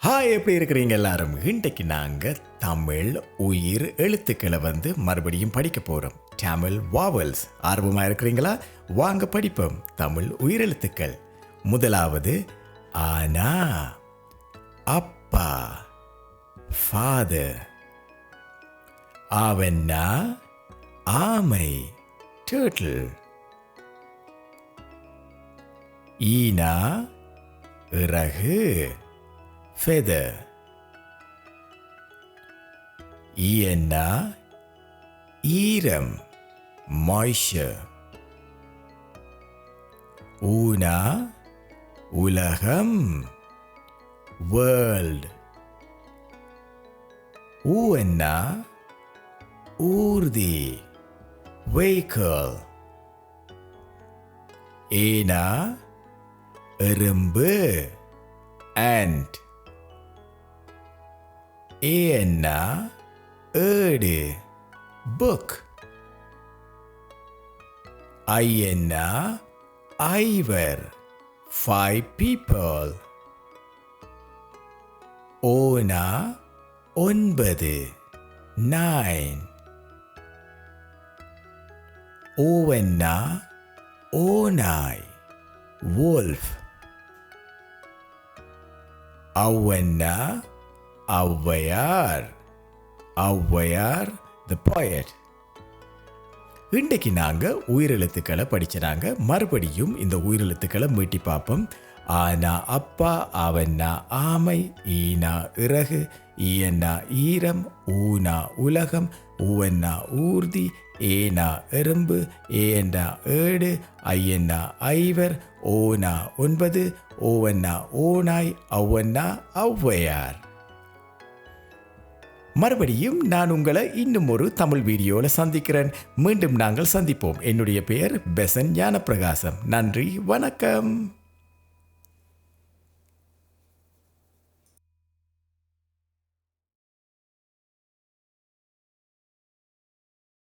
Hi, எப்படி இருக்கிறீங்க எல்லாரும்? இன்றைக்கு நாங்கள் தமிழ் உயிர் எழுத்துக்களை மறுபடியும் படிக்க போகிறோம். தமிழ் வாவல்ஸ். ஆர்வமாக இருக்கிறீங்களா? வாங்க படிப்போம். தமிழ் உயிர் எழுத்துக்கள். முதலாவது ஆனா, அப்பா, ஃபாதர். ஆவன்னா, ஆமை, டர்ட்டில். ஈனா, இறகு, feather. Iena, ஈரம், moisture. Una, உலகம், world. Uena, ஊர்தி, vehicle. Ena, எறும்பு, ant. ஏன்னா ஏடு, book. ஐயன்னா ஐவர், 5 people. ஓனா 9, 9. ஓவன்னா ஓநாய், wolf. அவ்வன்னா Avvaiyar, Avvaiyar the poet. இன்றைக்கு நாங்கள் உயிரெழுத்துக்களை படிச்சினாங்க. மறுபடியும் இந்த உயிரெழுத்துக்களை மீட்டி பார்ப்போம். ஆனா அப்பா, அவன்னா ஆமை, ஈனா இறகு, ஈயன்னா ஈரம், ஊனா உலகம், ஊவன்னா ஊர்தி, ஏனா எறும்பு, ஏன்னா ஏடு, ஐயன்னா ஐவர், ஓனா 9, ஓவன்னா ஓநாய், ஔவன்னா ஔவையார். மறுபடியும் நான் உங்களை இன்னும் ஒரு தமிழ் வீடியோவில் சந்திக்கிறேன். மீண்டும் நாங்கள் சந்திப்போம். என்னுடைய பெயர் பெசன் ஞானப்பிரகாசம். நன்றி, வணக்கம்.